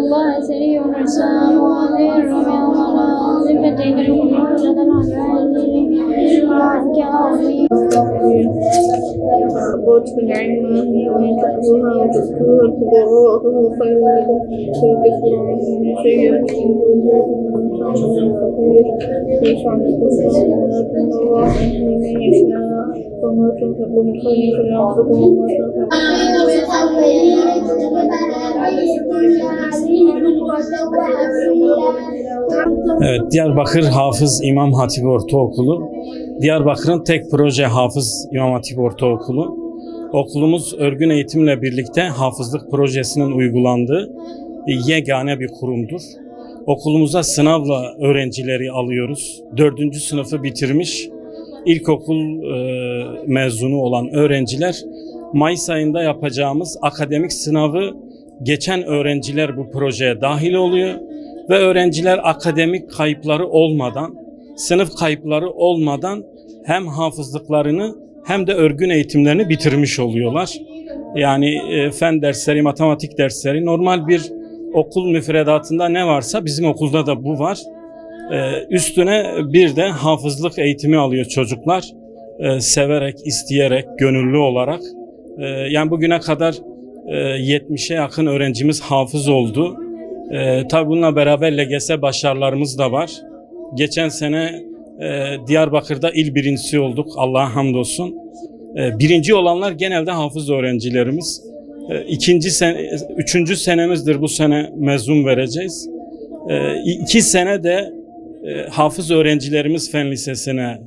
الله سريع الحساب وغير من وظيفته وجد العباد قوت العلم وإن تحبوها وتذكروها الفقراء فهو خير لكم ويكفر عنكم من سيئاتكم ويجزيكم فقير ليس عليكم ولكن الله يهدي من يشاء وما تنفقوا من خير فلينفقوا وما Evet, Diyarbakır Hafız İmam Hatip Ortaokulu, Diyarbakır'ın tek proje Hafız İmam Hatip Ortaokulu. Okulumuz örgün eğitimle birlikte hafızlık projesinin uygulandığı yegane bir kurumdur. Okulumuza sınavla öğrencileri alıyoruz. 4. sınıfı bitirmiş, ilkokul mezunu olan öğrenciler Mayıs ayında yapacağımız akademik sınavı geçen öğrenciler bu projeye dahil oluyor ve öğrenciler akademik kayıpları olmadan, sınıf kayıpları olmadan hem hafızlıklarını hem de örgün eğitimlerini bitirmiş oluyorlar. Yani fen dersleri, matematik dersleri, normal bir okul müfredatında ne varsa bizim okulda da bu var. Üstüne bir de hafızlık eğitimi alıyor çocuklar. Severek, isteyerek, gönüllü olarak. Yani bugüne kadar 70'e yakın öğrencimiz hafız oldu. Tabi bununla beraber LGS başarılarımız da var. Geçen sene Diyarbakır'da il birincisi olduk, Allah'a hamdolsun. Birinci olanlar genelde hafız öğrencilerimiz. 3. senemizdir bu sene mezun vereceğiz. 2 sene de hafız öğrencilerimiz fen lisesine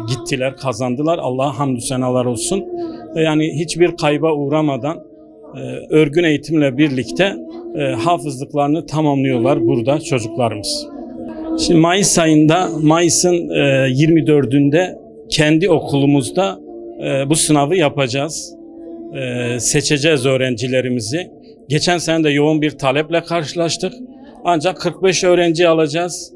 gittiler, kazandılar. Allah'a hamdü senalar olsun. Yani hiçbir kayba uğramadan örgün eğitimle birlikte hafızlıklarını tamamlıyorlar burada çocuklarımız. Şimdi Mayıs ayında, Mayıs'ın 24'ünde kendi okulumuzda bu sınavı yapacağız. Seçeceğiz öğrencilerimizi. Geçen sene de yoğun bir taleple karşılaştık. Ancak 45 öğrenci alacağız.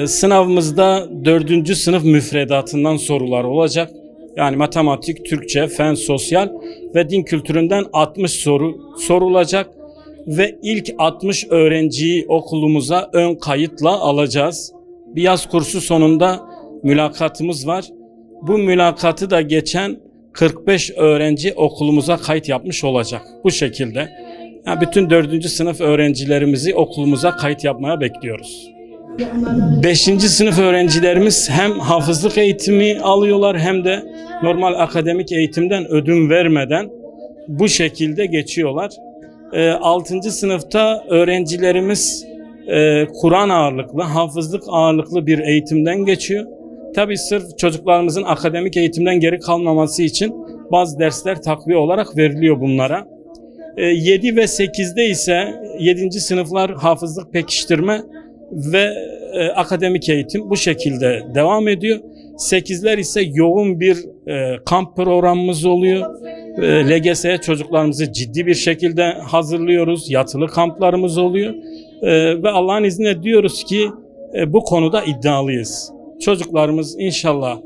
Sınavımızda 4. sınıf müfredatından sorular olacak. Yani matematik, Türkçe, fen, sosyal ve din kültüründen 60 soru sorulacak. Ve ilk 60 öğrenciyi okulumuza ön kayıtla alacağız. Bir yaz kursu sonunda mülakatımız var. Bu mülakatı da geçen 45 öğrenci okulumuza kayıt yapmış olacak. Bu şekilde. Yani bütün 4. sınıf öğrencilerimizi okulumuza kayıt yapmaya bekliyoruz. 5. sınıf öğrencilerimiz hem hafızlık eğitimi alıyorlar hem de normal akademik eğitimden ödün vermeden bu şekilde geçiyorlar. 6. sınıfta öğrencilerimiz Kur'an ağırlıklı, hafızlık ağırlıklı bir eğitimden geçiyor. Tabii sırf çocuklarımızın akademik eğitimden geri kalmaması için bazı dersler takviye olarak veriliyor bunlara. 7 ve 8'de ise 7. sınıflar hafızlık pekiştirme ve akademik eğitim bu şekilde devam ediyor. 8'ler ise yoğun bir kamp programımız oluyor. LGS'ye çocuklarımızı ciddi bir şekilde hazırlıyoruz. Yatılı kamplarımız oluyor. Ve Allah'ın izniyle diyoruz ki bu konuda iddialıyız. Çocuklarımız inşallah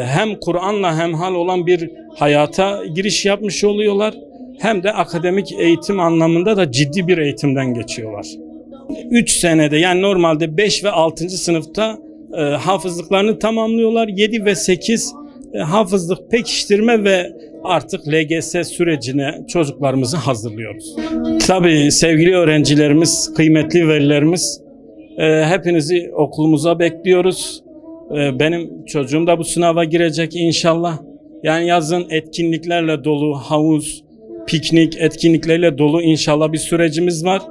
hem Kur'an'la hemhal olan bir hayata giriş yapmış oluyorlar. Hem de akademik eğitim anlamında da ciddi bir eğitimden geçiyorlar. 3 senede yani normalde 5 ve 6. sınıfta hafızlıklarını tamamlıyorlar. 7 ve 8 hafızlık pekiştirme ve artık LGS sürecine çocuklarımızı hazırlıyoruz. Tabii sevgili öğrencilerimiz, kıymetli velilerimiz, hepinizi okulumuza bekliyoruz. Benim çocuğum da bu sınava girecek inşallah. Yani yazın etkinliklerle dolu, havuz, piknik etkinlikleriyle dolu inşallah bir sürecimiz var.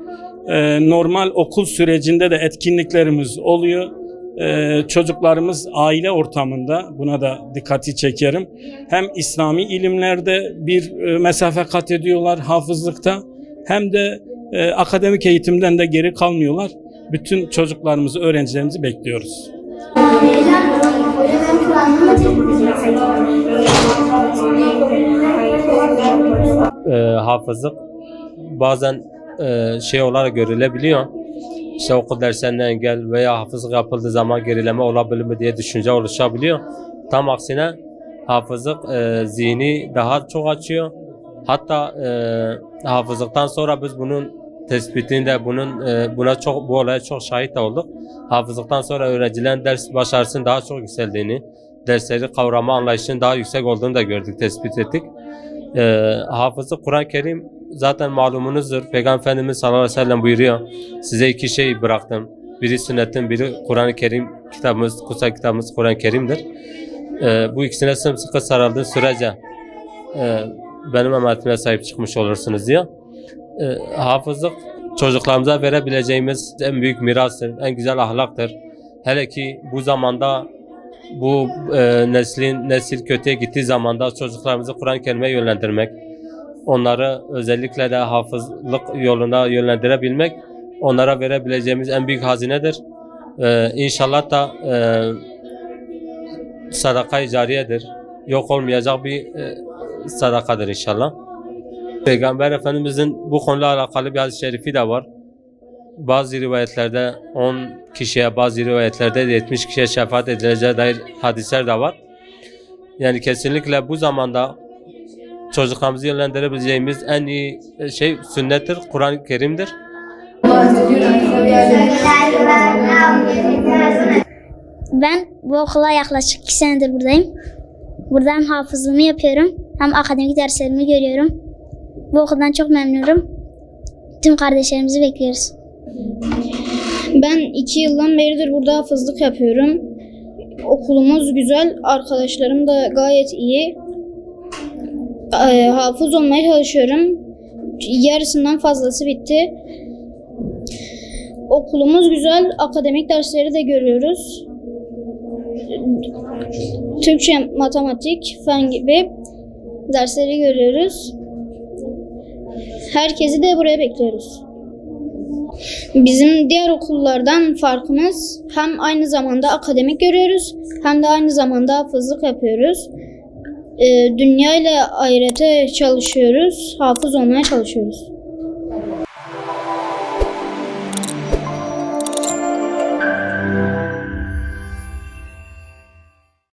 Normal okul sürecinde de etkinliklerimiz oluyor. Çocuklarımız aile ortamında, buna da dikkati çekerim. Hem İslami ilimlerde bir mesafe kat ediyorlar hafızlıkta, hem de akademik eğitimden de geri kalmıyorlar. Bütün çocuklarımızı, öğrencilerimizi bekliyoruz. Hafızlık bazen şey olarak görülebiliyor. İşte okul derslerinden engel veya hafızlık yapıldığı zaman gerileme olabilir mi diye düşünce oluşabiliyor. Tam aksine hafızlık zihni daha çok açıyor. Hatta hafızlıktan sonra biz bunun tespitinde bu olaya çok şahit de olduk. Hafızlıktan sonra öğrencilerin ders başarısının daha çok yükseldiğini, dersleri kavrama anlayışının daha yüksek olduğunu da gördük, tespit ettik. Hafızlık Kur'an-ı Kerim zaten malumunuzdur. Peygamber Efendimiz sallallahu aleyhi ve sellem buyuruyor. Size 2 şey bıraktım. Biri sünnetim, biri Kur'an-ı Kerim kitabımız, kutsal kitabımız Kur'an-ı Kerim'dir. Bu ikisine sımsıkı sarıldığı sürece benim emanetime sahip çıkmış olursunuz diyor. Hafızlık çocuklarımıza verebileceğimiz en büyük mirastır, en güzel ahlaktır. Hele ki bu zamanda bu nesil kötüye gittiği zamanda çocuklarımızı Kur'an-ı Kerim'e yönlendirmek, onları özellikle de hafızlık yoluna yönlendirebilmek onlara verebileceğimiz en büyük hazinedir. İnşallah da sadaka-i cariyedir. Yok olmayacak bir sadakadır inşallah. Peygamber Efendimizin bu konuyla alakalı bir hadis-i şerifi de var. Bazı rivayetlerde 10 kişiye, bazı rivayetlerde de 70 kişiye şefaat edileceğe dair hadisler de var. Yani kesinlikle bu zamanda çocuklarımızı yönlendirebileceğimiz en iyi şey sünnettir, Kur'an-ı Kerim'dir. Ben bu okula yaklaşık 2 senedir buradayım. Burada hem hafızlığımı yapıyorum hem akademik derslerimi görüyorum. Bu okuldan çok memnunum. Tüm kardeşlerimizi bekliyoruz. Ben 2 yıldan beridir burada hafızlık yapıyorum. Okulumuz güzel, arkadaşlarım da gayet iyi. Hafız olmaya çalışıyorum. Yarısından fazlası bitti. Okulumuz güzel, akademik dersleri de görüyoruz. Türkçe, matematik, fen gibi dersleri görüyoruz. Herkesi de buraya bekliyoruz. Bizim diğer okullardan farkımız hem aynı zamanda akademik görüyoruz hem de aynı zamanda hafızlık yapıyoruz. Dünya ile ahirete çalışıyoruz, hafız olmaya çalışıyoruz.